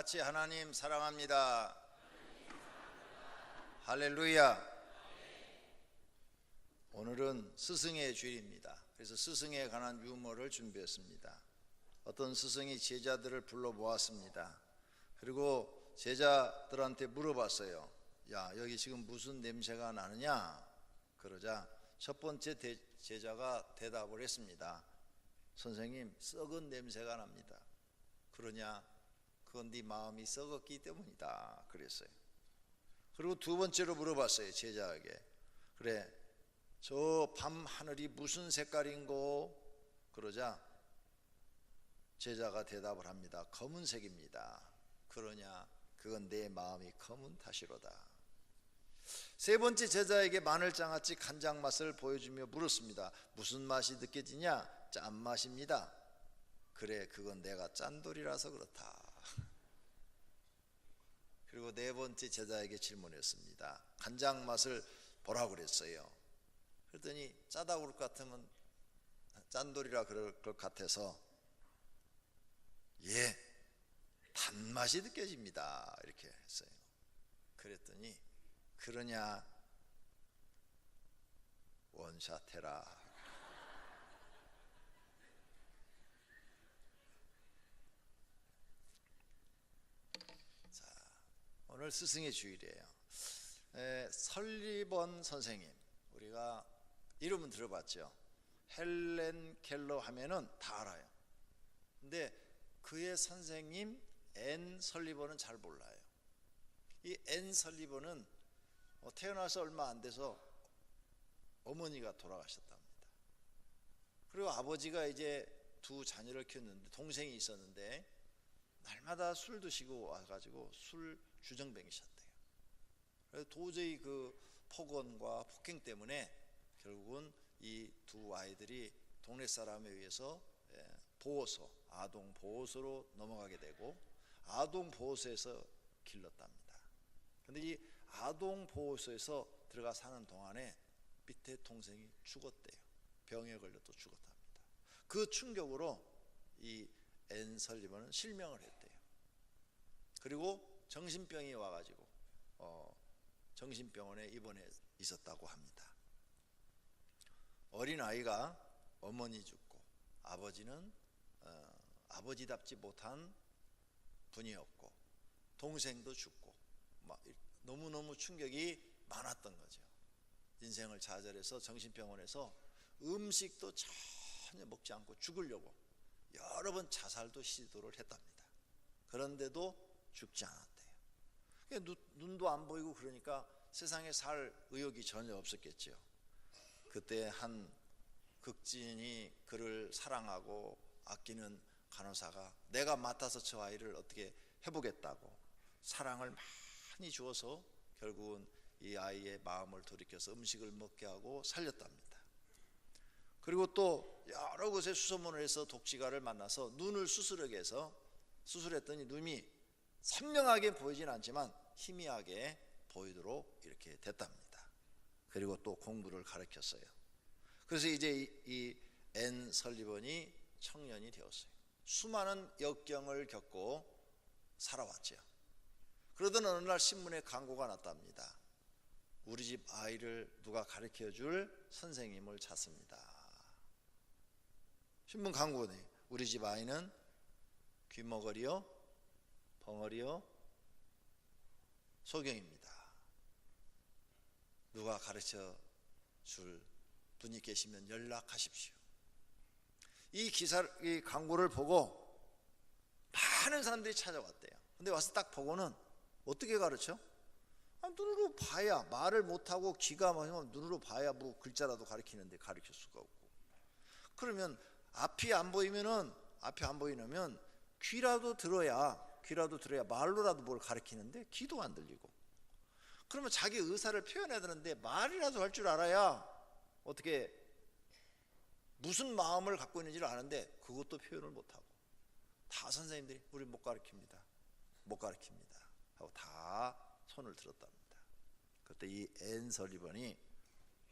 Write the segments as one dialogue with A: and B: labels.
A: 같이 하나님 사랑합니다. 할렐루야. 오늘은 스승의 주일입니다. 그래서 스승에 관한 유머를 준비했습니다. 어떤 스승이 제자들을 불러 모았습니다. 그리고 제자들한테 물어봤어요. 야, 여기 지금 무슨 냄새가 나느냐? 그러자 첫 번째 제자가 대답을 했습니다. 선생님, 썩은 냄새가 납니다. 그러냐? 그건 네 마음이 썩었기 때문이다. 그랬어요. 그리고 두 번째로 물어봤어요. 제자에게. 그래, 저 밤 하늘이 무슨 색깔인고? 그러자 제자가 대답을 합니다. 검은색입니다. 그러냐? 그건 내 마음이 검은 탓이로다. 세 번째 제자에게 마늘장아찌 간장 맛을 보여주며 물었습니다. 무슨 맛이 느껴지냐? 짠맛입니다. 그래, 그건 내가 짠돌이라서 그렇다. 그리고 네 번째 제자에게 질문했습니다. 간장 맛을 보라고 그랬어요. 그랬더니 짜다고 그럴 것 같으면 짠돌이라 그럴 것 같아서 예, 단맛이 느껴집니다. 이렇게 했어요. 그랬더니 그러냐? 원샷 해라. 자, 오늘 스승의 주일이에요. 설리번 선생님, 우리가 이름은 들어봤죠. 헬렌 켈러 하면은 다 알아요. 근데 그의 선생님 앤 설리번은 잘 몰라요. 이 앤 설리번은 태어나서 얼마 안 돼서 어머니가 돌아가셨답니다. 그리고 아버지가 이제 두 자녀를 키웠는데, 동생이 있었는데 날마다 술 드시고 와가지고 술 주정뱅이셨대요. 그래서 도저히 그 폭언과 폭행 때문에 결국은 이 두 아이들이 동네 사람에 의해서 보호소, 아동 보호소로 넘어가게 되고 아동 보호소에서 길렀답니다. 그런데 이 아동 보호소에서 들어가 사는 동안에 밑에 동생이 죽었대요. 병에 걸려 또 죽었답니다. 그 충격으로 이 앤 설리번은 실명을 했대요. 그리고 정신병이 와가지고 정신병원에 입원해 있었다고 합니다. 어린 아이가 어머니 죽고 아버지는 아버지답지 못한 분이었고 동생도 죽고 막 너무너무 충격이 많았던 거죠. 인생을 좌절해서 정신병원에서 음식도 전혀 먹지 않고 죽으려고 여러 번 자살도 시도를 했답니다. 그런데도 죽지 않았대요. 눈도 안 보이고 그러니까 세상에 살 의욕이 전혀 없었겠죠. 그때 한 극진이 그를 사랑하고 아끼는 간호사가 내가 맡아서 저 아이를 어떻게 해보겠다고 사랑을 많이 주어서 결국은 이 아이의 마음을 돌이켜서 음식을 먹게 하고 살렸답니다. 그리고 또 여러 곳에 수소문을 해서 독지가를 만나서 눈을 수술하게 해서 수술했더니 눈이 선명하게 보이진 않지만 희미하게 보이도록 이렇게 됐답니다. 그리고 또 공부를 가르쳤어요. 그래서 이제 이 앤 설리번이 청년이 되었어요. 수많은 역경을 겪고 살아왔죠. 그러던 어느 날 신문에 광고가 났답니다. 우리 집 아이를 누가 가르쳐줄 선생님을 찾습니다. 신문 광고네. 우리 집 아이는 귀머거리요, 벙어리요, 소경입니다. 누가 가르쳐 줄 분이 계시면 연락하십시오. 이 광고를 보고 많은 사람들이 찾아왔대요. 근데 와서 딱 보고는 어떻게 가르쳐? 눈으로 봐야, 말을 못하고 귀가 막히면 눈으로 봐야 뭐 글자라도 가르치는데 가르칠 수가 없고. 그러면 앞이 안 보이면 귀라도 들어야 말로라도 뭘 가르치는데 귀도 안 들리고. 그러면 자기 의사를 표현해야 되는데 말이라도 할 줄 알아야 어떻게 무슨 마음을 갖고 있는지를 아는데 그것도 표현을 못하고 다 선생님들이 우리 못 가르칩니다 하고 다 손을 들었답니다. 그때 이 앤 설리번이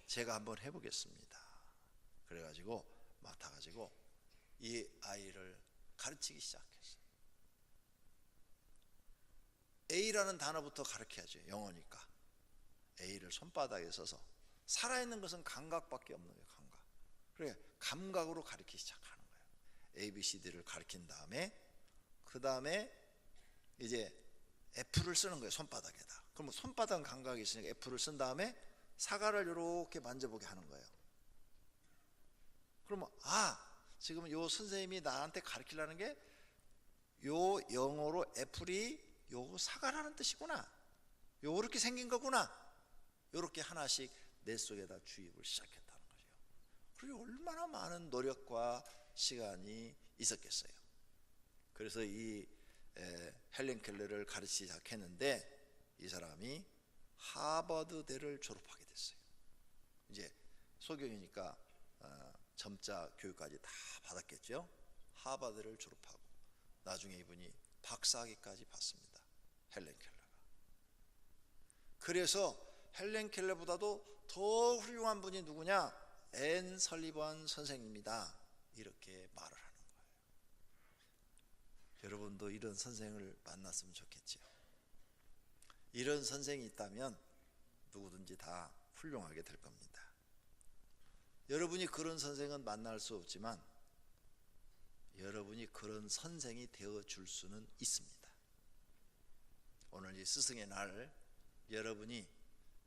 A: 제가 한번 해보겠습니다. 그래가지고 맡아가지고 이 아이를 가르치기 시작했어요. A라는 단어부터 가르쳐야죠. 영어니까. A를 손바닥에 써서. 살아있는 것은 감각밖에 없는 거예요. 감각. 그래, 감각으로 가르치기 시작하는 거예요. A, B, C, D를 가르친 다음에 그 다음에 이제 F를 쓰는 거예요. 손바닥에다. 그럼 손바닥 감각이 있으니까 F를 쓴 다음에 사과를 이렇게 만져보게 하는 거예요. 그러면 지금 요 선생님이 나한테 가르치려는 게 요 영어로 애플이 요 사과라는 뜻이구나. 요렇게 생긴 거구나. 요렇게 하나씩 내 속에다 주입을 시작했다는 거죠. 그리고 얼마나 많은 노력과 시간이 있었겠어요. 그래서 이 헬렌 켈러를 가르치기 시작했는데 이 사람이 하버드대를 졸업하게 됐어요. 이제 소경이니까 점자 교육까지 다 받았겠죠. 하버드를 졸업하고 나중에 이분이 박사학위까지 받습니다. 헬렌 켈러가. 그래서 헬렌 켈러보다도 더 훌륭한 분이 누구냐? 앤 설리번 선생입니다. 이렇게 말을 하는 거예요. 여러분도 이런 선생을 만났으면 좋겠죠. 이런 선생이 있다면 누구든지 다 훌륭하게 될 겁니다. 여러분이 그런 선생은 만날 수 없지만 여러분이 그런 선생이 되어줄 수는 있습니다. 오늘 이 스승의 날 여러분이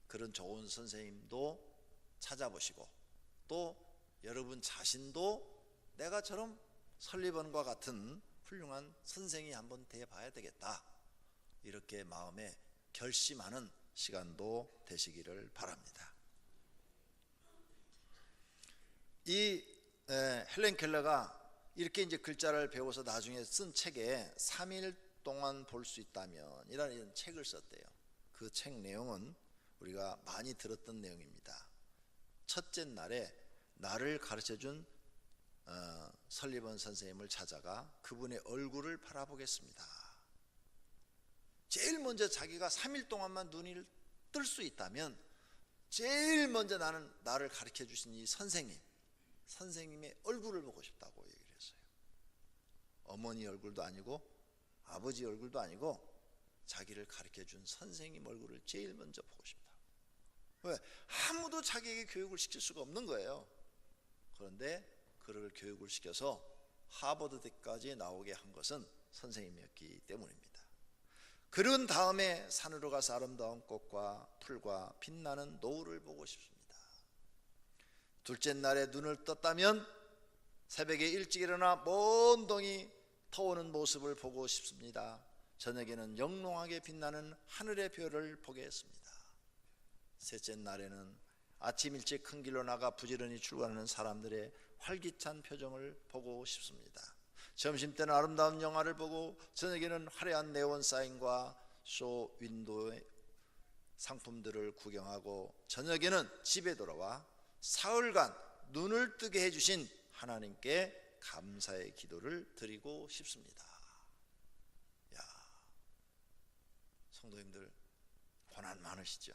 A: 그런 좋은 선생님도 찾아보시고 또 여러분 자신도 내가 저런 설리번과 같은 훌륭한 선생이 한번 되어봐야 되겠다, 이렇게 마음에 결심하는 시간도 되시기를 바랍니다. 이 헬렌 켈러가 이렇게 이제 글자를 배워서 나중에 쓴 책에 3일 동안 볼 수 있다면 이런 책을 썼대요. 그 책 내용은 우리가 많이 들었던 내용입니다. 첫째 날에 나를 가르쳐준 설리번 선생님을 찾아가 그분의 얼굴을 바라보겠습니다. 제일 먼저 자기가 3일 동안만 눈을 뜰 수 있다면 제일 먼저 나를 가르쳐 주신 이 선생님의 얼굴을 보고 싶다고 얘기를 했어요. 어머니 얼굴도 아니고 아버지 얼굴도 아니고 자기를 가르쳐 준 선생님 얼굴을 제일 먼저 보고 싶다. 왜? 아무도 자기에게 교육을 시킬 수가 없는 거예요. 그런데 그를 교육을 시켜서 하버드대까지 나오게 한 것은 선생님이었기 때문입니다. 그런 다음에 산으로 가서 아름다운 꽃과 풀과 빛나는 노을을 보고 싶습니다. 둘째 날에 눈을 떴다면 새벽에 일찍 일어나 먼 동이 터오는 모습을 보고 싶습니다. 저녁에는 영롱하게 빛나는 하늘의 별을 보겠습니다. 셋째 날에는 아침 일찍 큰 길로 나가 부지런히 출근하는 사람들의 활기찬 표정을 보고 싶습니다. 점심때는 아름다운 영화를 보고 저녁에는 화려한 네온 사인과 쇼 윈도우의 상품들을 구경하고 저녁에는 집에 돌아와 사흘간 눈을 뜨게 해주신 하나님께 감사의 기도를 드리고 싶습니다. 야, 성도님들 고난 많으시죠?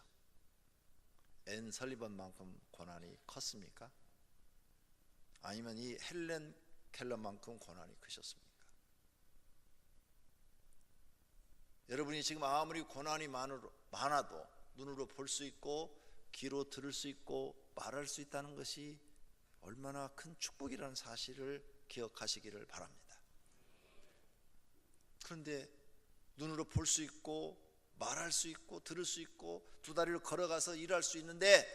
A: 앤 설리번만큼 고난이 컸습니까? 아니면 이 헬렌 켈러만큼 고난이 크셨습니까? 여러분이 지금 아무리 고난이 많아도 눈으로 볼 수 있고 귀로 들을 수 있고 말할 수 있다는 것이 얼마나 큰 축복이라는 사실을 기억하시기를 바랍니다. 그런데 눈으로 볼 수 있고 말할 수 있고 들을 수 있고 두 다리를 걸어가서 일할 수 있는데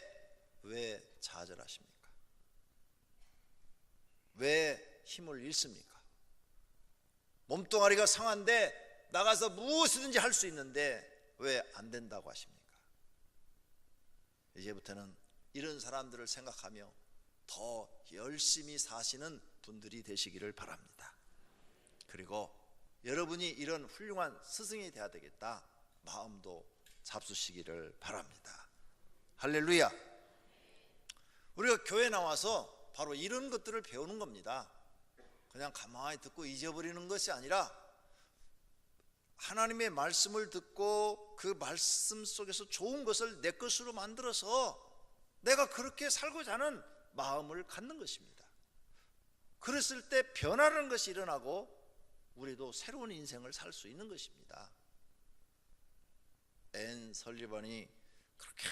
A: 왜 좌절하십니까? 왜 힘을 잃습니까? 몸뚱아리가 상한데 나가서 무엇이든지 할 수 있는데 왜 안 된다고 하십니까? 이제부터는 이런 사람들을 생각하며 더 열심히 사시는 분들이 되시기를 바랍니다. 그리고 여러분이 이런 훌륭한 스승이 되어야 되겠다 마음도 잡수시기를 바랍니다. 할렐루야. 우리가 교회 나와서 바로 이런 것들을 배우는 겁니다. 그냥 가만히 듣고 잊어버리는 것이 아니라 하나님의 말씀을 듣고 그 말씀 속에서 좋은 것을 내 것으로 만들어서 내가 그렇게 살고자 하는 마음을 갖는 것입니다. 그랬을 때 변화라는 것이 일어나고 우리도 새로운 인생을 살 수 있는 것입니다. 앤 설리번이 그렇게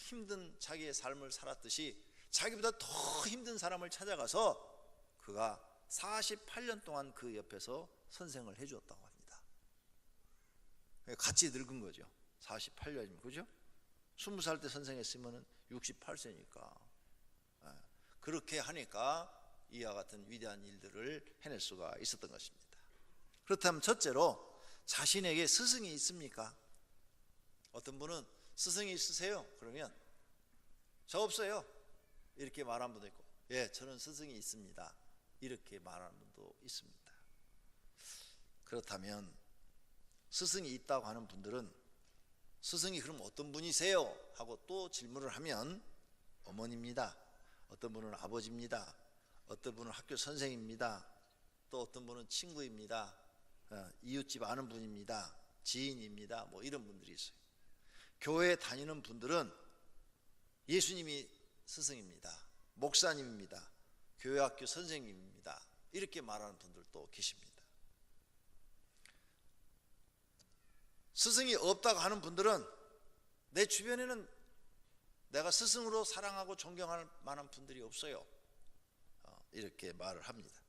A: 힘든 자기의 삶을 살았듯이 자기보다 더 힘든 사람을 찾아가서 그가 48년 동안 그 옆에서 선생을 해주었다고 합니다. 같이 늙은 거죠. 48년이면, 그죠? 20살 때 선생했으면 68세니까 그렇게 하니까 이와 같은 위대한 일들을 해낼 수가 있었던 것입니다. 그렇다면 첫째로, 자신에게 스승이 있습니까? 어떤 분은 스승이 있으세요? 그러면 저 없어요 이렇게 말하는 분도 있고, 예, 저는 스승이 있습니다 이렇게 말하는 분도 있습니다. 그렇다면 스승이 있다고 하는 분들은 스승이 그럼 어떤 분이세요? 하고 또 질문을 하면 어머니입니다, 어떤 분은 아버지입니다, 어떤 분은 학교 선생입니다, 또 어떤 분은 친구입니다, 이웃집 아는 분입니다, 지인입니다, 뭐 이런 분들이 있어요. 교회 다니는 분들은 예수님이 스승입니다, 목사님입니다, 교회학교 선생님입니다 이렇게 말하는 분들도 계십니다. 스승이 없다고 하는 분들은 내 주변에는 내가 스승으로 사랑하고 존경할 만한 분들이 없어요 이렇게 말을 합니다.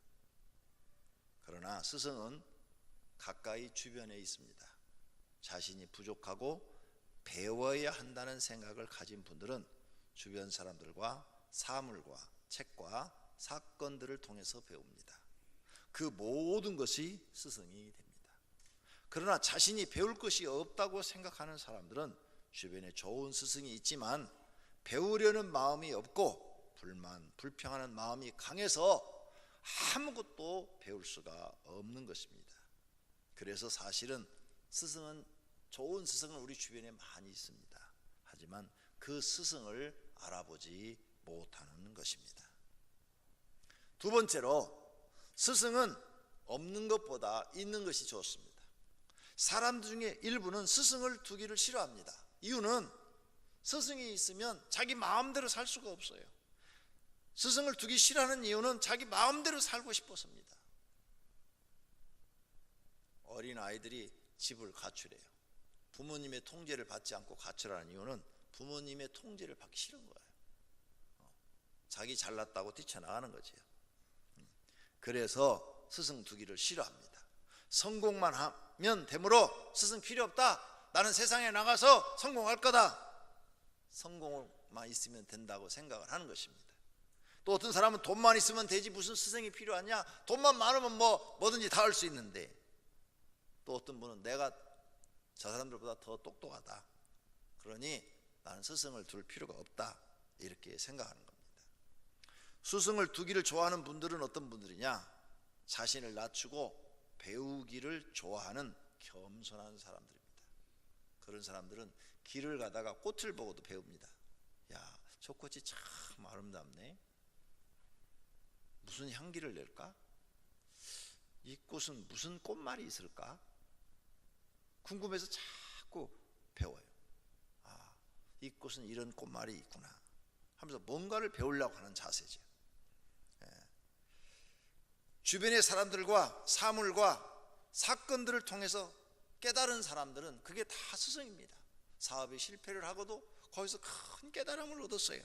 A: 그러나 스승은 가까이 주변에 있습니다. 자신이 부족하고 배워야 한다는 생각을 가진 분들은 주변 사람들과 사물과 책과 사건들을 통해서 배웁니다. 그 모든 것이 스승이 됩니다. 그러나 자신이 배울 것이 없다고 생각하는 사람들은 주변에 좋은 스승이 있지만 배우려는 마음이 없고 불만, 불평하는 마음이 강해서 아무것도 배울 수가 없는 것입니다. 그래서 사실은 좋은 스승은 우리 주변에 많이 있습니다. 하지만 그 스승을 알아보지 못하는 것입니다. 두 번째로, 스승은 없는 것보다 있는 것이 좋습니다. 사람들 중에 일부는 스승을 두기를 싫어합니다. 이유는 스승이 있으면 자기 마음대로 살 수가 없어요. 스승을 두기 싫어하는 이유는 자기 마음대로 살고 싶어서입니다. 어린 아이들이 집을 가출해요. 부모님의 통제를 받지 않고 가출하는 이유는 부모님의 통제를 받기 싫은 거예요. 자기 잘났다고 뛰쳐나가는 거지요. 그래서 스승 두기를 싫어합니다. 성공만 하면 되므로 스승 필요 없다, 나는 세상에 나가서 성공할 거다, 성공만 있으면 된다고 생각을 하는 것입니다. 또 어떤 사람은 돈만 있으면 되지 무슨 스승이 필요하냐, 돈만 많으면 뭐든지 다 할 수 있는데, 또 어떤 분은 내가 저 사람들보다 더 똑똑하다, 그러니 나는 스승을 둘 필요가 없다 이렇게 생각하는 겁니다. 스승을 두기를 좋아하는 분들은 어떤 분들이냐, 자신을 낮추고 배우기를 좋아하는 겸손한 사람들입니다. 그런 사람들은 길을 가다가 꽃을 보고도 배웁니다. 야, 저 꽃이 참 아름답네, 무슨 향기를 낼까? 이 꽃은 무슨 꽃말이 있을까? 궁금해서 자꾸 배워요. 아, 이 꽃은 이런 꽃말이 있구나 하면서 뭔가를 배우려고 하는 자세죠. 주변의 사람들과 사물과 사건들을 통해서 깨달은 사람들은 그게 다 스승입니다. 사업에 실패를 하고도 거기서 큰 깨달음을 얻었어요.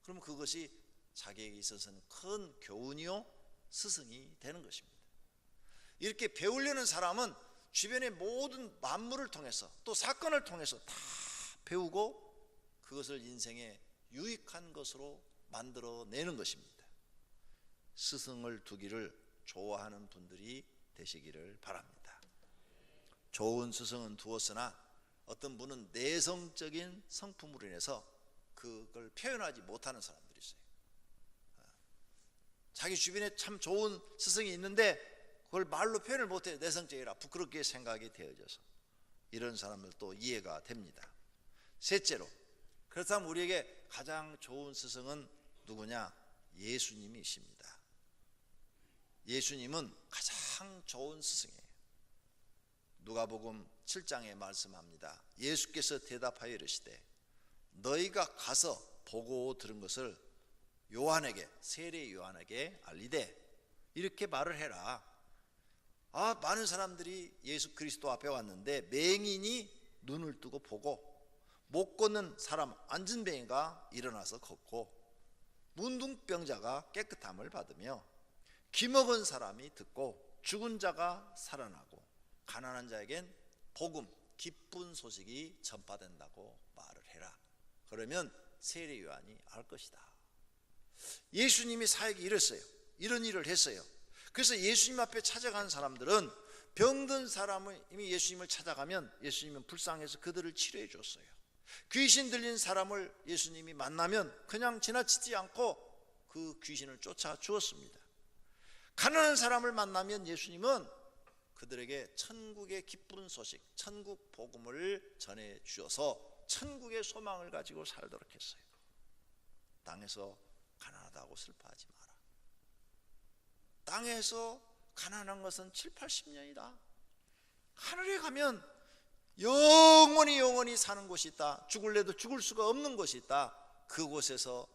A: 그러면 그것이 자기에게 있어서는 큰 교훈이요 스승이 되는 것입니다. 이렇게 배우려는 사람은 주변의 모든 만물을 통해서 또 사건을 통해서 다 배우고 그것을 인생에 유익한 것으로 만들어내는 것입니다. 스승을 두기를 좋아하는 분들이 되시기를 바랍니다. 좋은 스승은 두었으나 어떤 분은 내성적인 성품으로 인해서 그걸 표현하지 못하는 사람들이 있어요. 자기 주변에 참 좋은 스승이 있는데 그걸 말로 표현을 못해요. 내성적이라 부끄럽게 생각이 되어져서. 이런 사람들도 이해가 됩니다. 셋째로, 그렇다면 우리에게 가장 좋은 스승은 누구냐? 예수님이십니다. 예수님은 가장 좋은 스승이에요. 누가복음 7장에 말씀합니다. 예수께서 대답하여 이르시되 너희가 가서 보고 들은 것을 요한에게, 세례 요한에게 알리되 이렇게 말을 해라. 많은 사람들이 예수 그리스도 앞에 왔는데 맹인이 눈을 뜨고 보고, 못 걷는 사람 안진뱅이가 일어나서 걷고, 문둥병자가 깨끗함을 받으며, 기먹은 사람이 듣고 죽은 자가 살아나고, 가난한 자에겐 복음, 기쁜 소식이 전파된다고 말을 해라. 그러면 세례 요한이 알 것이다. 예수님이 사역이 이랬어요. 이런 일을 했어요. 그래서 예수님 앞에 찾아간 사람들은, 병든 사람이 예수님을 찾아가면 예수님은 불쌍해서 그들을 치료해 줬어요. 귀신 들린 사람을 예수님이 만나면 그냥 지나치지 않고 그 귀신을 쫓아 주었습니다. 가난한 사람을 만나면 예수님은 그들에게 천국의 기쁜 소식, 천국 복음을 전해 주어서 천국의 소망을 가지고 살도록 했어요. 땅에서 가난하다고 슬퍼하지 마라. 땅에서 가난한 것은 7, 80년이다. 하늘에 가면 영원히 사는 곳이 있다. 죽을래도 죽을 수가 없는 곳이 있다. 그곳에서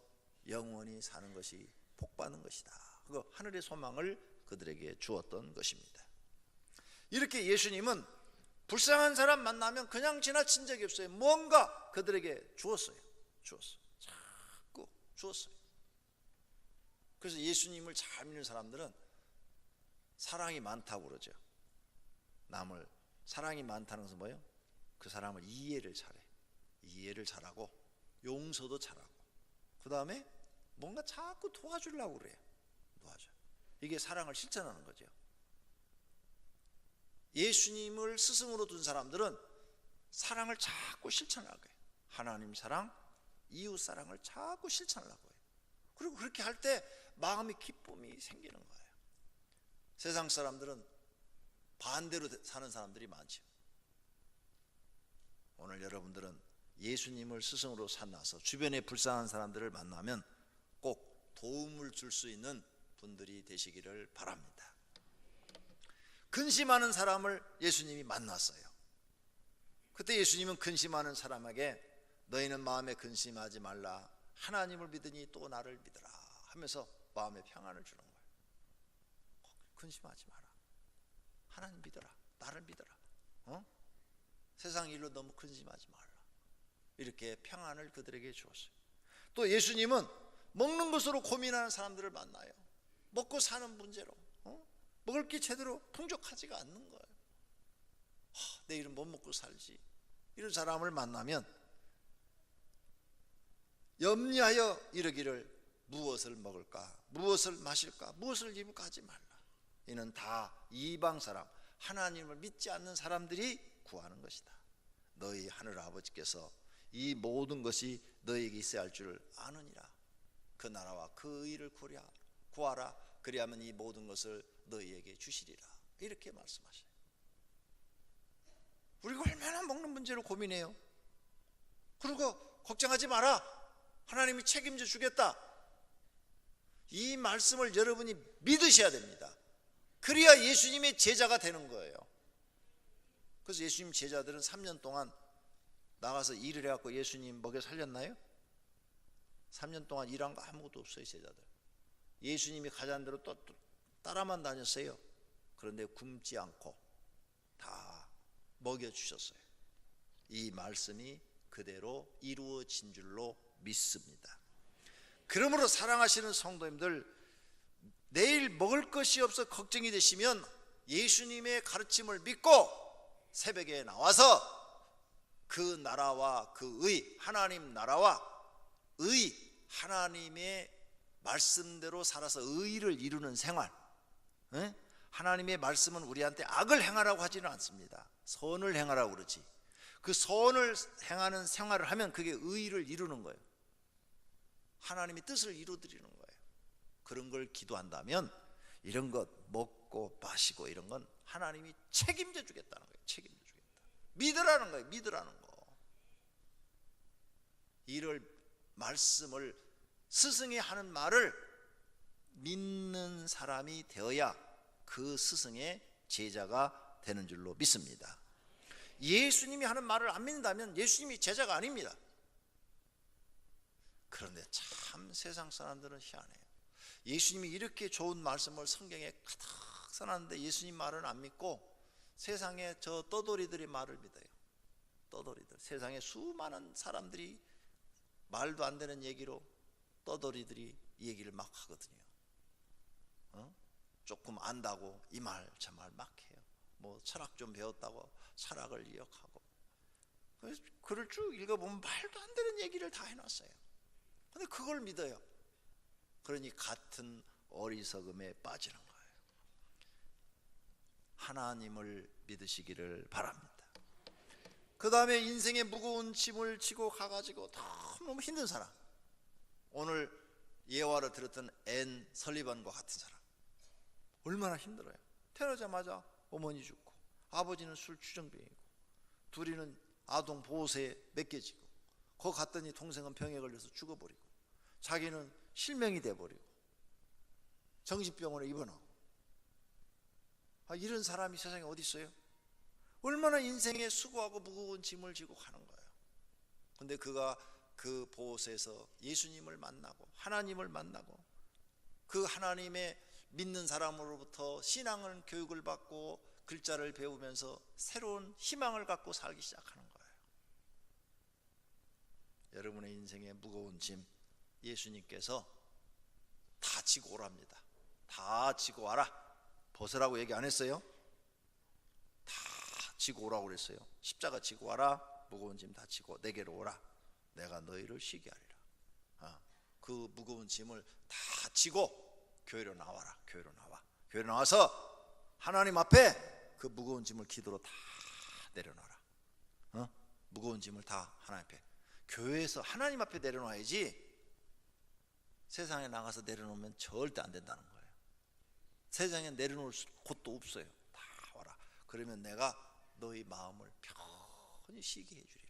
A: 영원히 사는 것이 복받는 것이다. 그 하늘의 소망을 그들에게 주었던 것입니다. 이렇게 예수님은 불쌍한 사람 만나면 그냥 지나친 적이 없어요. 뭔가 그들에게 주었어요. 자꾸 주었어요. 그래서 예수님을 잘 믿는 사람들은 사랑이 많다고 그러죠. 남을 사랑이 많다는 것은 뭐예요? 그 사람을 이해를 잘하고 용서도 잘하고, 그 다음에 뭔가 자꾸 도와주려고 그래요. 이게 사랑을 실천하는 거죠. 예수님을 스승으로 둔 사람들은 사랑을 자꾸 실천하고 해요. 하나님 사랑, 이웃 사랑을 자꾸 실천하려고 해요. 그리고 그렇게 할 때 마음의 기쁨이 생기는 거예요. 세상 사람들은 반대로 사는 사람들이 많죠. 오늘 여러분들은 예수님을 스승으로 삼아서 주변에 불쌍한 사람들을 만나면 꼭 도움을 줄 수 있는 분들이 되시기를 바랍니다. 근심하는 사람을 예수님이 만났어요. 그때 예수님은 근심하는 사람에게 너희는 마음에 근심하지 말라. 하나님을 믿으니 또 나를 믿으라 하면서 마음의 평안을 주는 거예요. 근심하지 마라. 하나님 믿어라. 나를 믿어라. 세상 일로 너무 근심하지 말라. 이렇게 평안을 그들에게 주었어요. 또 예수님은 먹는 것으로 고민하는 사람들을 만나요. 먹고 사는 문제로 먹을 게 제대로 풍족하지가 않는 거예요. 내일은 못 먹고 살지. 이런 사람을 만나면 염려하여 이르기를 무엇을 먹을까, 무엇을 마실까, 무엇을 입을까 하지 말라. 이는 다 이방 사람, 하나님을 믿지 않는 사람들이 구하는 것이다. 너희 하늘 아버지께서 이 모든 것이 너희에게 있어야 할 줄을 아느니라. 그 나라와 그 의를 구하라. 그리하면 이 모든 것을 너희에게 주시리라. 이렇게 말씀하셔요. 우리가 얼마나 먹는 문제로 고민해요. 그리고 걱정하지 마라. 하나님이 책임져 주겠다. 이 말씀을 여러분이 믿으셔야 됩니다. 그래야 예수님의 제자가 되는 거예요. 그래서 예수님 제자들은 3년 동안 나가서 일을 해갖고 예수님 먹여 살렸나요? 3년 동안 일한 거 아무것도 없어요. 제자들 예수님이 가자는 대로 또 따라만 다녔어요. 그런데 굶지 않고 다 먹여주셨어요. 이 말씀이 그대로 이루어진 줄로 믿습니다. 그러므로 사랑하시는 성도님들, 내일 먹을 것이 없어 걱정이 되시면 예수님의 가르침을 믿고 새벽에 나와서 그 나라와 그 의, 하나님 나라와 의, 하나님의 말씀대로 살아서 의를 이루는 생활. 하나님의 말씀은 우리한테 악을 행하라고 하지는 않습니다. 선을 행하라고 그러지. 그 선을 행하는 생활을 하면 그게 의를 이루는 거예요. 하나님의 뜻을 이루어드리는 거예요. 그런 걸 기도한다면 이런 것 먹고 마시고 이런 건 하나님이 책임져 주겠다는 거예요. 책임져 주겠다. 믿으라는 거예요. 믿으라는 거. 이를 말씀을 스승이 하는 말을 믿는 사람이 되어야 그 스승의 제자가 되는 줄로 믿습니다. 예수님이 하는 말을 안 믿는다면 예수님이 제자가 아닙니다. 그런데 참 세상 사람들은 희한해요. 예수님이 이렇게 좋은 말씀을 성경에 가득 써놨는데 예수님 말은 안 믿고 세상에 저 떠돌이들의 말을 믿어요. 떠돌이들. 세상에 수많은 사람들이 말도 안 되는 얘기로 떠돌이들이 얘기를 막 하거든요. 조금 안다고 이 말 저 말 막 해요. 뭐 철학 좀 배웠다고 철학을 이역하고. 그래서 글을 쭉 읽어보면 말도 안 되는 얘기를 다 해놨어요. 근데 그걸 믿어요. 그러니 같은 어리석음에 빠지는 거예요. 하나님을 믿으시기를 바랍니다. 그 다음에 인생의 무거운 짐을 지고 가가지고 너무 힘든 사람, 오늘 예화를 들었던 앤 설리반과 같은 사람, 얼마나 힘들어요. 태어나자마자 어머니 죽고 아버지는 술 주정뱅이고 둘이는 아동 보호소에 맡겨지고 거기 갔더니 동생은 병에 걸려서 죽어버리고 자기는 실명이 돼버리고 정신병원에 입원하고. 이런 사람이 세상에 어디 있어요? 얼마나 인생에 수고하고 무거운 짐을 지고 가는 거예요. 근데 그가 그 보호소에서 예수님을 만나고 하나님을 만나고 그 하나님의 믿는 사람으로부터 신앙을 교육을 받고 글자를 배우면서 새로운 희망을 갖고 살기 시작하는 거예요. 여러분의 인생의 무거운 짐 예수님께서 다 지고 오랍니다. 다 지고 와라. 벗으라고 얘기 안 했어요? 다 지고 오라고 그랬어요. 십자가 지고 와라. 무거운 짐 다 지고 내게로 오라. 내가 너희를 쉬게 하리라. 그 무거운 짐을 다 지고 교회로 나와라. 교회로 나와. 교회로 나와서 하나님 앞에 그 무거운 짐을 기도로 다 내려놔라. 무거운 짐을 다 하나님 앞에, 교회에서 하나님 앞에 내려놔야지. 세상에 나가서 내려놓으면 절대 안 된다는 거예요. 세상에 내려놓을 곳도 없어요. 다 와라. 그러면 내가 너희 마음을 편히 쉬게 해주리라.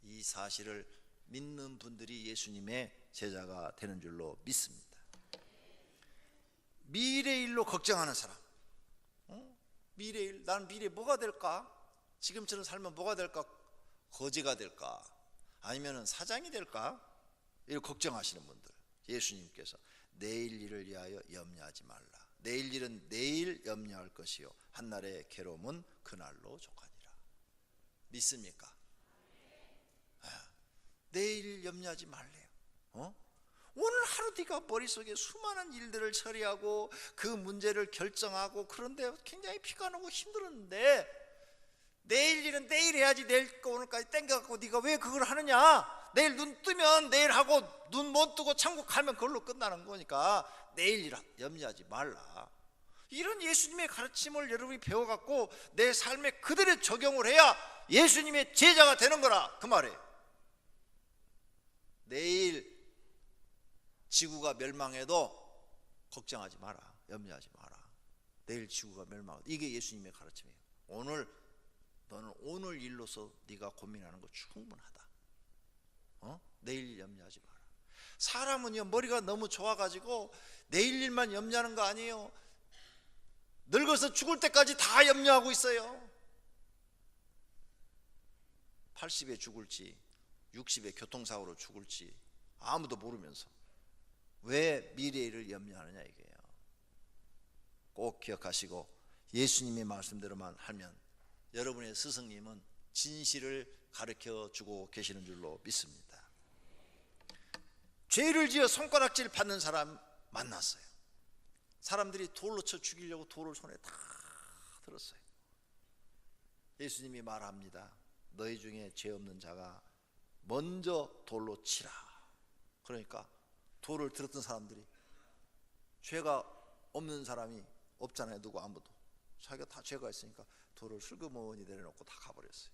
A: 이 사실을 믿는 분들이 예수님의 제자가 되는 줄로 믿습니다. 미래 일로 걱정하는 사람, 미래 일, 난 미래 뭐가 될까? 지금처럼 살면 뭐가 될까? 거지가 될까? 아니면 사장이 될까? 이렇게 걱정하시는 분들, 예수님께서 내일 일을 위하여 염려하지 말라. 내일 일은 내일 염려할 것이요 한날의 괴로움은 그날로 족하니라. 믿습니까? 내일 염려하지 말래요. 오늘 하루 네가 머릿속에 수많은 일들을 처리하고 그 문제를 결정하고 그런데 굉장히 피가 나고 힘들었는데 내일 일은 내일 해야지. 내일 거 오늘까지 땡겨갖고 네가 왜 그걸 하느냐? 내일 눈 뜨면 내일 하고 눈 못 뜨고 천국 가면 그걸로 끝나는 거니까 내일 일 염려하지 말라. 이런 예수님의 가르침을 여러분이 배워갖고 내 삶에 그대로 적용을 해야 예수님의 제자가 되는 거라 그 말이에요. 내일 지구가 멸망해도 걱정하지 마라. 염려하지 마라. 내일 지구가 멸망해도. 이게 예수님의 가르침이에요. 오늘 너는 오늘 일로서 네가 고민하는 거 충분하다. 내일 염려하지 마라. 사람은요 머리가 너무 좋아가지고 내일 일만 염려하는 거 아니에요. 늙어서 죽을 때까지 다 염려하고 있어요. 80에 죽을지 60에 교통사고로 죽을지 아무도 모르면서 왜 미래를 염려하느냐 이게요. 꼭 기억하시고 예수님의 말씀대로만 하면 여러분의 스승님은 진실을 가르쳐 주고 계시는 줄로 믿습니다. 죄를 지어 손가락질 받는 사람 만났어요. 사람들이 돌로 쳐 죽이려고 돌을 손에 다 들었어요. 예수님이 말합니다. 너희 중에 죄 없는 자가 먼저 돌로 치라. 그러니까 돌을 들었던 사람들이, 죄가 없는 사람이 없잖아요. 누구 아무도. 자기가 다 죄가 있으니까 돌을 슬그머니 내려놓고 다 가버렸어요.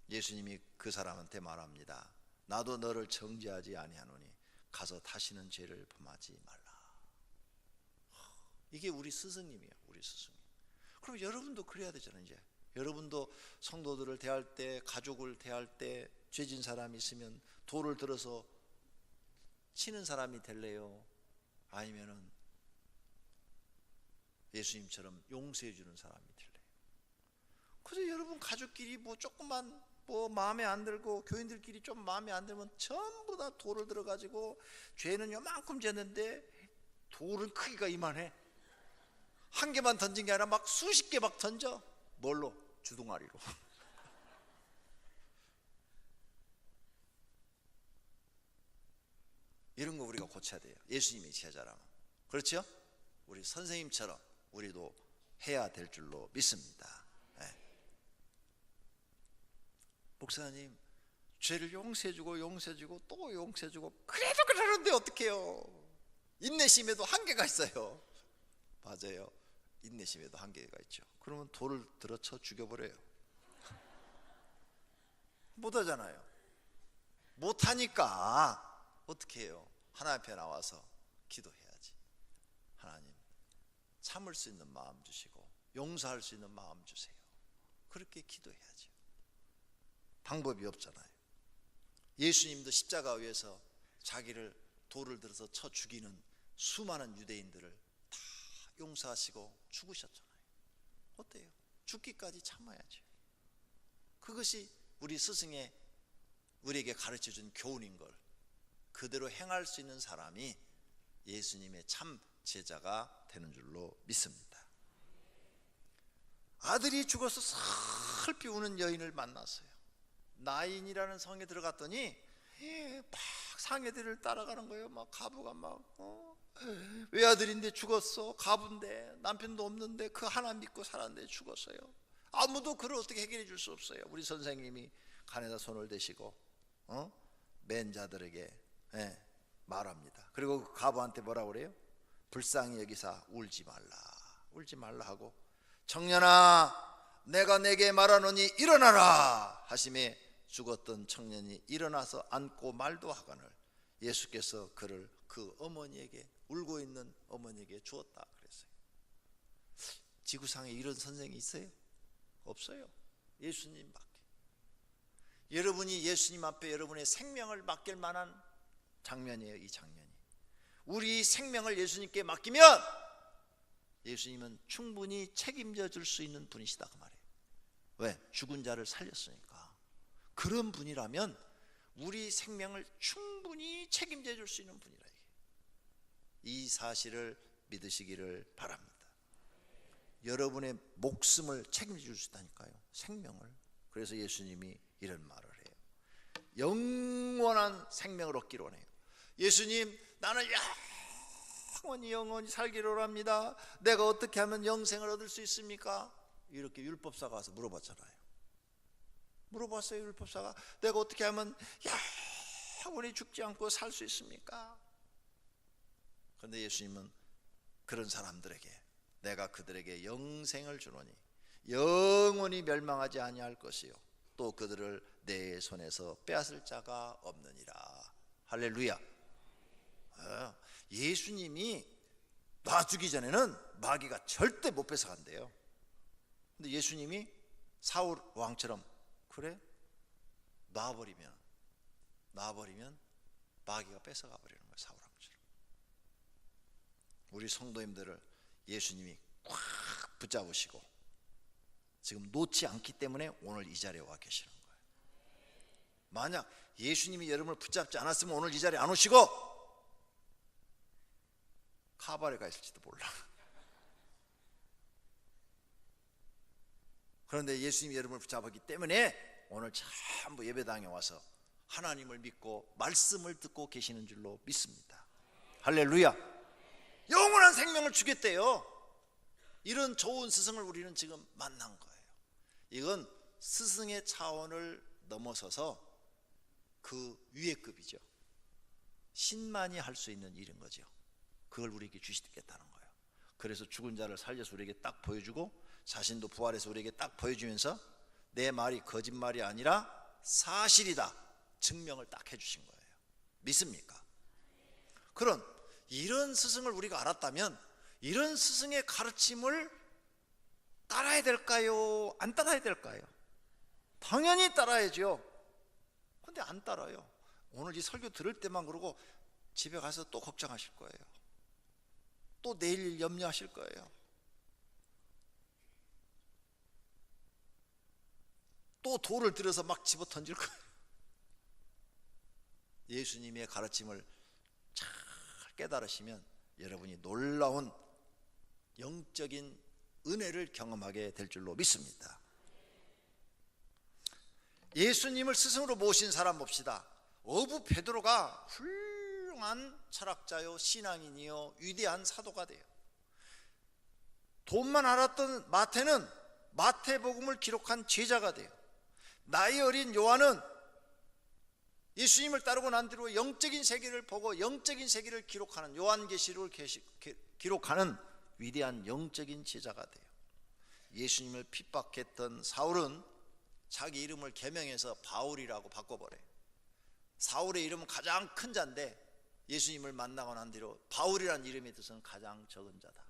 A: 예수님이 그 사람한테 말합니다. 나도 너를 정죄하지 아니하노니 가서 다시는 죄를 범하지 말라. 이게 우리 스승님이에요. 우리 스승님. 그럼 여러분도 그래야 되잖아요. 이제 여러분도 성도들을 대할 때, 가족을 대할 때 죄진 사람이 있으면 돌을 들어서 치는 사람이 될래요? 아니면은 예수님처럼 용서해 주는 사람이 될래요? 그래서 여러분 가족끼리 뭐 조금만 뭐 마음에 안 들고 교인들끼리 좀 마음에 안 들면 전부 다 돌을 들어가지고 죄는 요만큼 졌는데 돌은 크기가 이만해. 한 개만 던진 게 아니라 막 수십 개 막 던져. 뭘로? 주둥아리로. 이런 거 우리가 고쳐야 돼요. 예수님이 제자라면. 그렇죠? 우리 선생님처럼 우리도 해야 될 줄로 믿습니다. 네. 목사님, 죄를 용서해주고 용서해주고 또 용서해주고 그래도 그러는데 어떡해요? 인내심에도 한계가 있어요. 맞아요. 인내심에도 한계가 있죠. 그러면 돌을 들어쳐 죽여버려요. 못하잖아요. 못하니까 어떻게 해요? 하나님 앞에 나와서 기도해야지. 하나님, 참을 수 있는 마음 주시고 용서할 수 있는 마음 주세요. 그렇게 기도해야죠. 방법이 없잖아요. 예수님도 십자가 위에서 자기를 돌을 들어서 쳐 죽이는 수많은 유대인들을 다 용서하시고 죽으셨잖아요. 어때요? 죽기까지 참아야죠. 그것이 우리 스승의 우리에게 가르쳐준 교훈인 걸 그대로 행할 수 있는 사람이 예수님의 참 제자가 되는 줄로 믿습니다. 아들이 죽어서 슬피 우는 여인을 만났어요. 나인이라는 성에 들어갔더니 막 상해들을 따라가는 거예요. 막 가부가 막 외아들인데 죽었어. 가부인데 남편도 없는데 그 하나 믿고 살았는데 죽었어요. 아무도 그를 어떻게 해결해 줄 수 없어요. 우리 선생님이 간에다 손을 대시고 맨 자들에게 말합니다. 그리고 그 가부한테 뭐라고 그래요? 불쌍히 여기사 울지 말라 하고, 청년아 내가 내게 말하노니 일어나라 하심에 죽었던 청년이 일어나서 앉고 말도 하거늘 예수께서 그를 그 어머니에게, 울고 있는 어머니에게 주었다 그랬어요. 지구상에 이런 선생이 있어요? 없어요. 예수님밖에. 여러분이 예수님 앞에 여러분의 생명을 맡길 만한 장면이에요. 이 장면이. 우리 생명을 예수님께 맡기면 예수님은 충분히 책임져 줄 수 있는 분이시다 그 말이에요. 왜? 죽은 자를 살렸으니까. 그런 분이라면 우리 생명을 충분히 책임져 줄 수 있는 분이라. 이 사실을 믿으시기를 바랍니다. 여러분의 목숨을 책임져 줄 수 있다니까요. 생명을. 그래서 예수님이 이런 말을 해요. 영원한 생명을 얻기를 원해요. 예수님, 나는 영원히 살기를 원합니다. 내가 어떻게 하면 영생을 얻을 수 있습니까? 이렇게 율법사가 와서 물어봤잖아요. 물어봤어요. 율법사가 내가 어떻게 하면 영원히 죽지 않고 살 수 있습니까? 그런데 예수님은 그런 사람들에게 내가 그들에게 영생을 주노니 영원히 멸망하지 아니할 것이요 또 그들을 내 손에서 빼앗을 자가 없느니라. 할렐루야. 예수님이 놔주기 전에는 마귀가 절대 못 뺏어간대요. 근데 예수님이 사울 왕처럼 그래? 놔버리면 마귀가 뺏어가 버리는 거예요. 사울 왕처럼. 우리 성도님들을 예수님이 꽉 붙잡으시고 지금 놓지 않기 때문에 오늘 이 자리에 와 계시는 거예요. 만약 예수님이 여러분을 붙잡지 않았으면 오늘 이 자리에 안 오시고 카바레 가 있을지도 몰라. 그런데 예수님이 여러분을 붙잡았기 때문에 오늘 전부 예배당에 와서 하나님을 믿고 말씀을 듣고 계시는 줄로 믿습니다. 할렐루야. 영원한 생명을 주겠대요. 이런 좋은 스승을 우리는 지금 만난 거예요. 이건 스승의 차원을 넘어서서 그 위의 급이죠. 신만이 할 수 있는 일인 거죠. 그걸 우리에게 주시겠다는 거예요. 그래서 죽은 자를 살려서 우리에게 딱 보여주고 자신도 부활해서 우리에게 딱 보여주면서 내 말이 거짓말이 아니라 사실이다 증명을 딱 해주신 거예요. 믿습니까? 그런 이런 스승을 우리가 알았다면 이런 스승의 가르침을 따라야 될까요? 안 따라야 될까요? 당연히 따라야죠. 근데 안 따라요. 오늘 이 설교 들을 때만 그러고 집에 가서 또 걱정하실 거예요. 또 내일 일 염려하실 거예요. 또 돌을 들여서 막 집어 던질 거예요. 예수님의 가르침을 잘 깨달으시면 여러분이 놀라운 영적인 은혜를 경험하게 될 줄로 믿습니다. 예수님을 스승으로 모신 사람 봅시다. 어부 베드로가 훌륭한 훌륭한 철학자요, 신앙인이요, 위대한 사도가 돼요. 돈만 알았던 마태는 마태복음을 기록한 제자가 돼요. 나이 어린 요한은 예수님을 따르고 난 뒤로 영적인 세계를 보고 영적인 세계를 기록하는, 요한계시록을 기록하는 위대한 영적인 제자가 돼요. 예수님을 핍박했던 사울은 자기 이름을 개명해서 바울이라고 바꿔버려요. 사울의 이름은 가장 큰 자인데 예수님을 만나고 난 뒤로 바울이라는 이름에 뜻은 가장 적은 자다,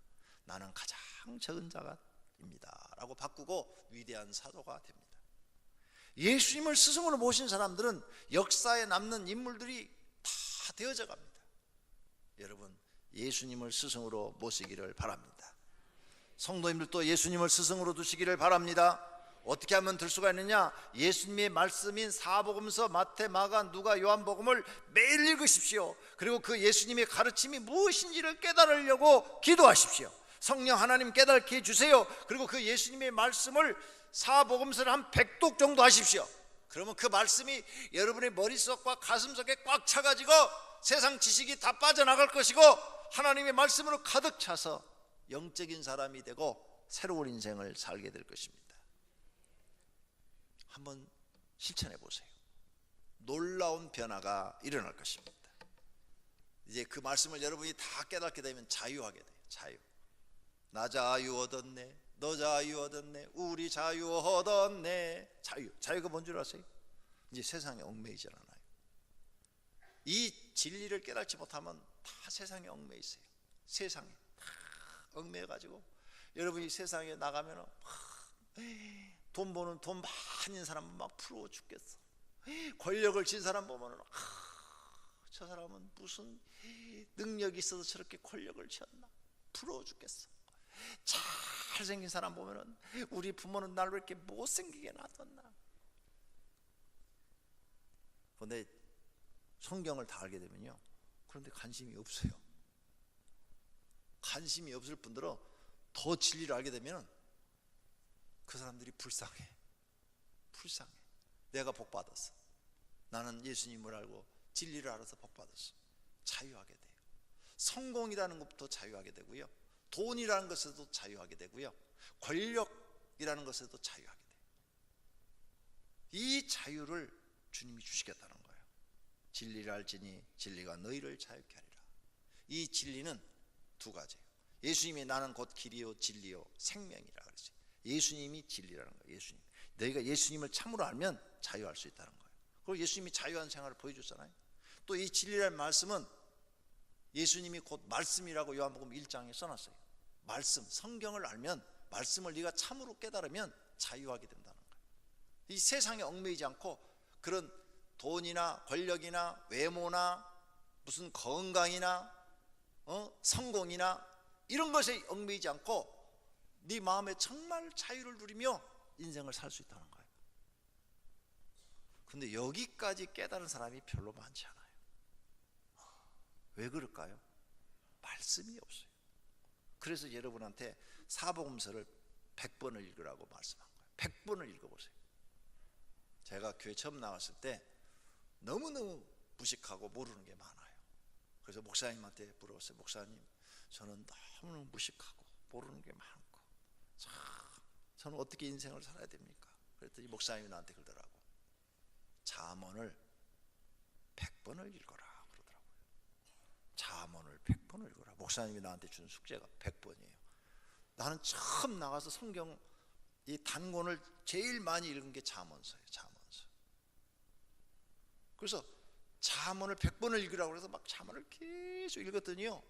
A: 나는 가장 적은 자입니다 라고 바꾸고 위대한 사도가 됩니다. 예수님을 스승으로 모신 사람들은 역사에 남는 인물들이 다 되어져 갑니다. 여러분, 예수님을 스승으로 모시기를 바랍니다. 성도님들도 예수님을 스승으로 두시기를 바랍니다. 어떻게 하면 들 수가 있느냐? 예수님의 말씀인 사복음서, 마태, 마가, 누가, 요한복음을 매일 읽으십시오. 그리고 그 예수님의 가르침이 무엇인지를 깨달으려고 기도하십시오. 성령 하나님 깨닫게 해주세요. 그리고 그 예수님의 말씀을, 사복음서를 한 100독 정도 하십시오. 그러면 그 말씀이 여러분의 머릿속과 가슴속에 꽉 차가지고 세상 지식이 다 빠져나갈 것이고 하나님의 말씀으로 가득 차서 영적인 사람이 되고 새로운 인생을 살게 될 것입니다. 한번 실천해 보세요. 놀라운 변화가 일어날 것입니다. 이제 그 말씀을 여러분이 다 깨닫게 되면 자유하게 돼요. 자유. 나 자유 얻었네, 너 자유 얻었네, 우리 자유 얻었네. 자유가 뭔 줄 아세요? 이제 세상에 얽매이지 않아요. 이 진리를 깨닫지 못하면 다 세상에 얽매여 있어요. 세상에 다 얽매여가지고 여러분이 세상에 나가면 돈 버는, 돈 많은 사람은 막 부러워 죽겠어. 권력을 진 사람 보면 저 사람은 무슨 능력이 있어서 저렇게 권력을 쥐었나, 부러워 죽겠어. 잘생긴 사람 보면은 우리 부모는 날 왜 이렇게 못생기게 놔뒀나. 그런데 성경을 다 알게 되면요, 그런데 관심이 없어요. 관심이 없을 뿐더러 더 진리를 알게 되면 그 사람들이 불쌍해. 내가 복 받았어. 나는 예수님을 알고 진리를 알아서 복 받았어. 자유하게 돼요. 성공이라는 것부터 자유하게 되고요, 돈이라는 것에도 자유하게 되고요, 권력이라는 것에도 자유하게 돼요. 이 자유를 주님이 주시겠다는 거예요. 진리를 알지니 진리가 너희를 자유케 하리라. 이 진리는 두 가지예요. 예수님이 나는 곧 길이요 진리요 생명이라 그랬어요. 예수님이 진리라는 거예요. 예수님. 너희가 예수님을 참으로 알면 자유할 수 있다는 거예요. 그리고 예수님이 자유한 생활을 보여줬잖아요. 또 이 진리라는 말씀은 예수님이 곧 말씀이라고 요한복음 1장에 써놨어요. 말씀, 성경을 알면, 말씀을 네가 참으로 깨달으면 자유하게 된다는 거예요. 이 세상에 얽매이지 않고 그런 돈이나 권력이나 외모나 무슨 건강이나 성공이나 이런 것에 얽매이지 않고 네 마음에 정말 자유를 누리며 인생을 살 수 있다는 거예요. 근데 여기까지 깨달은 사람이 별로 많지 않아요. 왜 그럴까요? 말씀이 없어요. 그래서 여러분한테 사복음서를 100번을 읽으라고 말씀한 거예요. 100번을 읽어보세요. 제가 교회 처음 나왔을 때 너무너무 무식하고 모르는 게 많아요. 그래서 목사님한테 물어봤어요. 목사님, 저는 너무너무 무식하고 모르는 게 많고 저는 어떻게 인생을 살아야 됩니까? 그랬더니 목사님이 나한테 그러더라고. 잠언을 100번을 읽어라 그러더라고요. 잠언을 100번을 읽어라. 목사님이 나한테 준 숙제가 100번이에요. 나는 처음 나가서 성경 이 단권을 제일 많이 읽은 게 잠언서예요. 잠언서. 그래서 잠언을 100번을 읽으라고 해서 막 잠언을 계속 읽었더니요,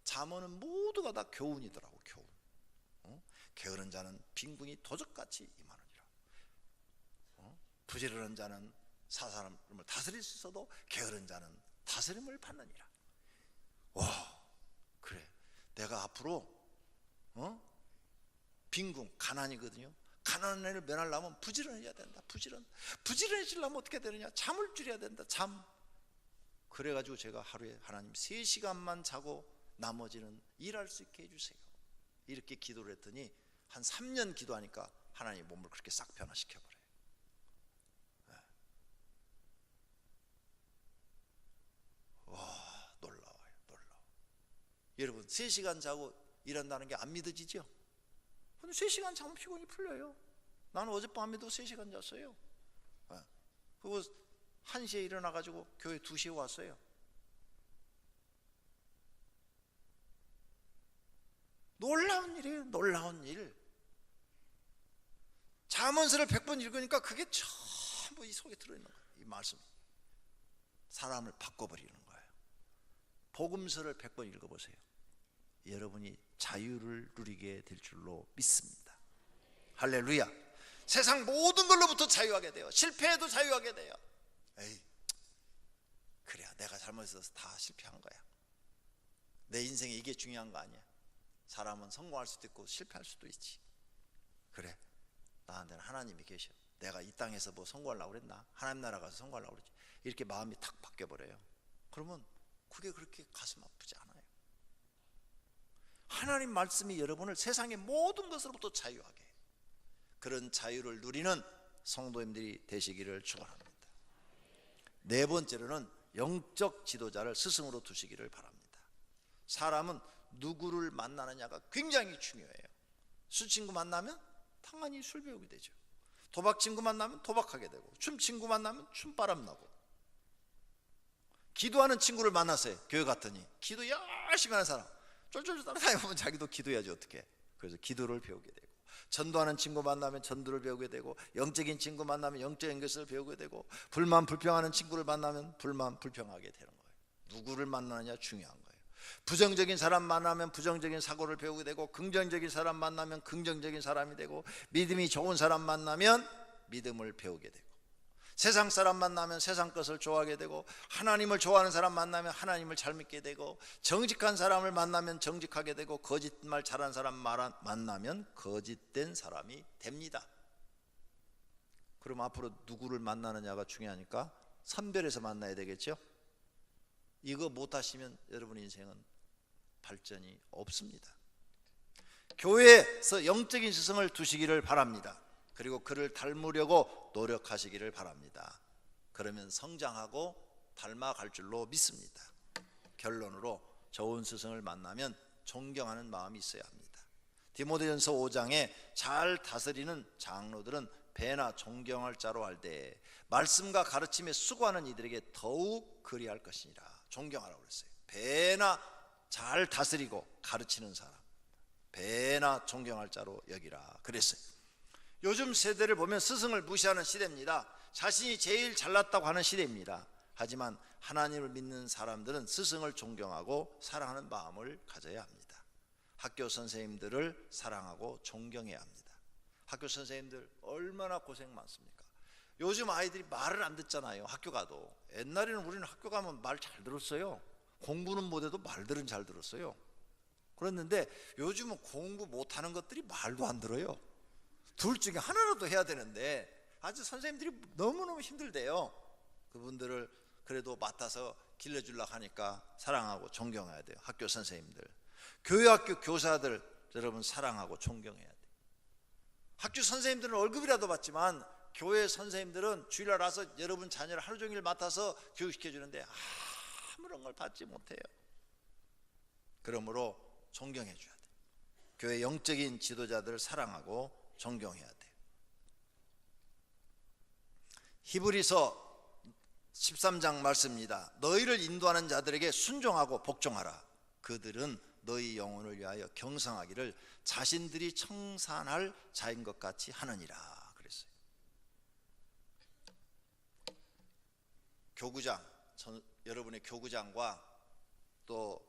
A: 잠언은 모두가 다 교훈이더라고. 교훈. 게으른 자는 빈궁이 도적같이 임하느니라. 부지런한 자는 사람을 다스릴 수 있어도 게으른 자는 다스림을 받느니라. 와, 그래. 내가 앞으로 빈궁, 가난이거든요. 가난한 애를 면하려면 부지런해야 된다. 부지런해지려면 어떻게 되느냐? 잠을 줄여야 된다. 잠. 그래가지고 제가 하루에 하나님 3시간만 자고 나머지는 일할 수 있게 해주세요. 이렇게 기도를 했더니 한 3년 기도하니까 하나님 몸을 그렇게 싹 변화시켜버려요. 와, 놀라워요. 3시간 자고 일한다는 게 안 믿어지죠? 근데 3시간 자면 피곤이 풀려요. 나는 어젯밤에도 3시간 잤어요. 그리고 1시에 일어나가지고 교회 2시에 왔어요. 놀라운 일이에요. 놀라운 일. 잠언서를 100번 읽으니까 그게 전부 이 속에 들어있는 거예요. 이 말씀 사람을 바꿔버리는 거예요. 복음서를 100번 읽어보세요. 여러분이 자유를 누리게 될 줄로 믿습니다. 할렐루야. 세상 모든 걸로부터 자유하게 돼요. 실패해도 자유하게 돼요. 에이, 그래, 내가 잘못해서 다 실패한 거야. 내 인생에 이게 중요한 거 아니야. 사람은 성공할 수도 있고 실패할 수도 있지. 그래, 나한테는 하나님이 계셔. 내가 이 땅에서 뭐 성공하려고 그랬나? 하나님 나라 가서 성공하려고 그랬지. 이렇게 마음이 탁 바뀌어버려요. 그러면 그게 그렇게 가슴 아프지 않아요. 하나님 말씀이 여러분을 세상의 모든 것으로부터 자유하게 해요. 그런 자유를 누리는 성도님들이 되시기를 축원합니다. 네 번째로는 영적 지도자를 스승으로 두시기를 바랍니다. 사람은 누구를 만나느냐가 굉장히 중요해요. 술 친구 만나면 당연히 술 배우게 되죠. 도박 친구 만나면 도박하게 되고, 춤 친구 만나면 춤바람 나고, 기도하는 친구를 만났어요. 교회 갔더니 기도 열심히 하는 사람 쫄쫄쫄 따라다니면 자기도 기도해야지 어떻게. 그래서 기도를 배우게 되고, 전도하는 친구 만나면 전도를 배우게 되고, 영적인 친구 만나면 영적인 것을 배우게 되고, 불만 불평하는 친구를 만나면 불만 불평하게 되는 거예요. 누구를 만나느냐 중요한 거예요. 부정적인 사람 만나면 부정적인 사고를 배우게 되고, 긍정적인 사람 만나면 긍정적인 사람이 되고, 믿음이 좋은 사람 만나면 믿음을 배우게 되고, 세상 사람 만나면 세상 것을 좋아하게 되고, 하나님을 좋아하는 사람 만나면 하나님을 잘 믿게 되고, 정직한 사람을 만나면 정직하게 되고, 거짓말 잘하는 사람 만나면 거짓된 사람이 됩니다. 그럼 앞으로 누구를 만나느냐가 중요하니까 선별해서 만나야 되겠죠. 이거 못하시면 여러분 인생은 발전이 없습니다. 교회에서 영적인 스승을 두시기를 바랍니다. 그리고 그를 닮으려고 노력하시기를 바랍니다. 그러면 성장하고 닮아갈 줄로 믿습니다. 결론으로 좋은 스승을 만나면 존경하는 마음이 있어야 합니다. 디모데전서 5장에 잘 다스리는 장로들은 배나 존경할 자로 알되 말씀과 가르침에 수고하는 이들에게 더욱 그리할 것이니라. 존경하라고 그랬어요. 배나 잘 다스리고 가르치는 사람, 배나 존경할 자로 여기라 그랬어요. 요즘 세대를 보면 스승을 무시하는 시대입니다. 자신이 제일 잘났다고 하는 시대입니다. 하지만 하나님을 믿는 사람들은 스승을 존경하고 사랑하는 마음을 가져야 합니다. 학교 선생님들을 사랑하고 존경해야 합니다. 학교 선생님들 얼마나 고생 많습니까? 요즘 아이들이 말을 안 듣잖아요. 학교 가도. 옛날에는 우리는 학교 가면 말 잘 들었어요. 공부는 못해도 말들은 잘 들었어요. 그랬는데 요즘은 공부 못하는 것들이 말도 안 들어요. 둘 중에 하나라도 해야 되는데 아주 선생님들이 너무너무 힘들대요. 그분들을 그래도 맡아서 길러주려고 하니까 사랑하고 존경해야 돼요. 학교 선생님들, 교회학교 교사들 여러분 사랑하고 존경해야 돼요. 학교 선생님들은 월급이라도 받지만 교회 선생님들은 주일날 와서 여러분 자녀를 하루 종일 맡아서 교육시켜 주는데 아무런 걸 받지 못해요. 그러므로 존경해 줘야 돼요. 교회 영적인 지도자들을 사랑하고 존경해야 돼요. 히브리서 13장 말씀입니다. 너희를 인도하는 자들에게 순종하고 복종하라. 그들은 너희 영혼을 위하여 경성하기를 자신들이 청산할 자인 것 같이 하느니라 그랬어요. 교구장, 여러분의 교구장과 또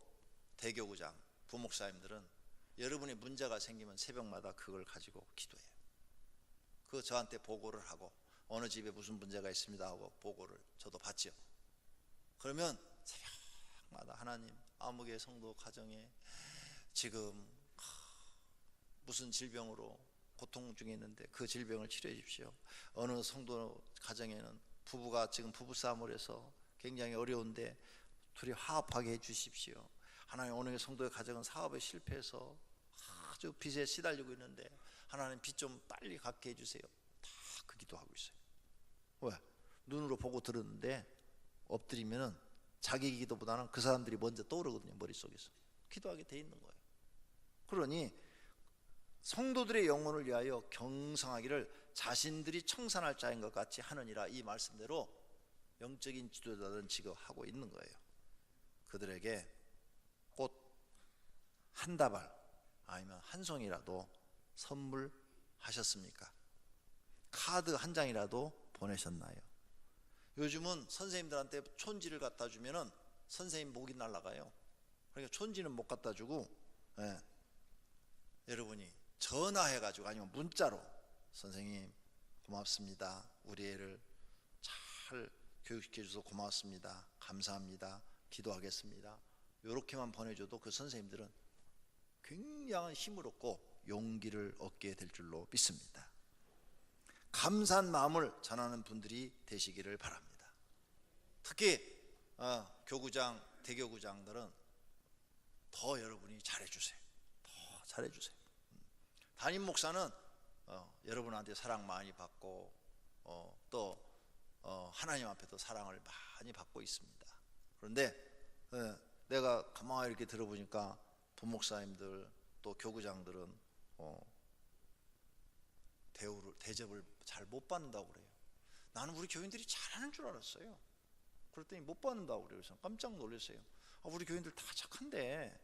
A: 대교구장, 부목사님들은 여러분의 문제가 생기면 새벽마다 그걸 가지고 기도해요. 그거 저한테 보고를 하고 어느 집에 무슨 문제가 있습니다 하고 보고를 저도 받죠. 그러면 새벽마다 하나님 아무개 성도 가정에 지금 무슨 질병으로 고통 중에 있는데 그 질병을 치료해 주십시오. 어느 성도 가정에는 부부가 지금 부부싸움을 해서 굉장히 어려운데 둘이 화합하게 해 주십시오. 하나님 어느 성도의 가정은 사업에 실패해서 아주 빚에 시달리고 있는데 하나님 빚 좀 빨리 갚게 해주세요. 다 그 기도하고 있어요. 왜? 눈으로 보고 들었는데 엎드리면은 자기 기도보다는 그 사람들이 먼저 떠오르거든요. 머릿속에서. 기도하게 돼 있는 거예요. 그러니 성도들의 영혼을 위하여 경성하기를 자신들이 청산할 자인 것 같이 하느니라, 이 말씀대로 영적인 지도자들은 지금 하고 있는 거예요. 그들에게 꽃 한 다발 아니면 한 송이라도 선물하셨습니까? 카드 한 장이라도 보내셨나요? 요즘은 선생님들한테 촌지를 갖다 주면은 선생님 목이 날아가요. 그러니까 촌지는 못 갖다 주고, 여러분이 전화해가지고 아니면 문자로 선생님 고맙습니다, 우리 애를 잘 교육시켜 주셔서 고맙습니다, 감사합니다, 기도하겠습니다, 이렇게만 보내줘도 그 선생님들은 굉장한 힘을 얻고 용기를 얻게 될 줄로 믿습니다. 감사한 마음을 전하는 분들이 되시기를 바랍니다. 특히 교구장, 대교구장들은 더 여러분이 잘해주세요. 더 잘해주세요. 담임 목사는 여러분한테 사랑 많이 받고 또 하나님 앞에도 사랑을 많이 받고 있습니다. 그런데 내가 가만히 이렇게 들어보니까 부목사님들 또 교구장들은 대접을 잘 못 받는다고 그래요. 나는 우리 교인들이 잘하는 줄 알았어요. 그랬더니 못 받는다고 그래요. 그래서 깜짝 놀랐어요. 우리 교인들 다 착한데.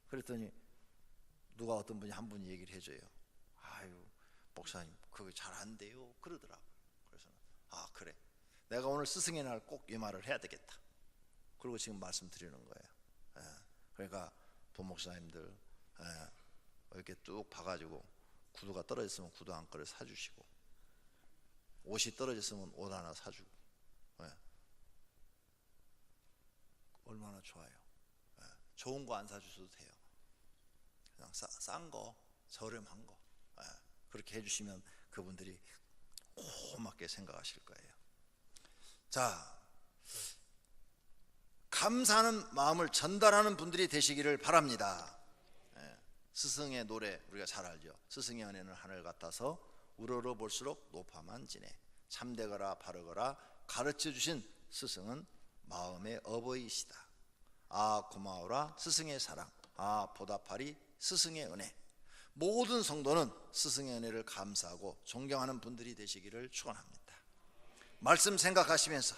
A: 그랬더니 누가 어떤 분이 한 분이 얘기를 해줘요. 아유 목사님 그거 잘 안 돼요 그러더라고요. 그래서 그래, 내가 오늘 스승의 날 꼭 이 말을 해야 되겠다. 그리고 지금 말씀드리는 거예요. 그러니까 부목사님들 이렇게 뚝 봐가지고 구두가 떨어졌으면 구두 한 그릇 사주시고, 옷이 떨어졌으면 옷 하나 사주고, 얼마나 좋아요. 좋은 거 안 사주셔도 돼요. 그냥 싼 거, 저렴한 거 그렇게 해주시면 그분들이 고맙게 생각하실 거예요. 자, 감사하는 마음을 전달하는 분들이 되시기를 바랍니다. 스승의 노래 우리가 잘 알죠. 스승의 은혜는 하늘 같아서 우러러 볼수록 높아만 지네. 참되거라 바르거라 가르쳐 주신 스승은 마음의 어버이시다. 고마워라 스승의 사랑, 보답하리 스승의 은혜. 모든 성도는 스승의 은혜를 감사하고 존경하는 분들이 되시기를 축원합니다. 말씀 생각하시면서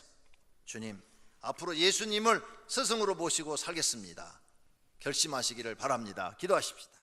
A: 주님, 앞으로 예수님을 스승으로 모시고 살겠습니다 결심하시기를 바랍니다. 기도하십시다.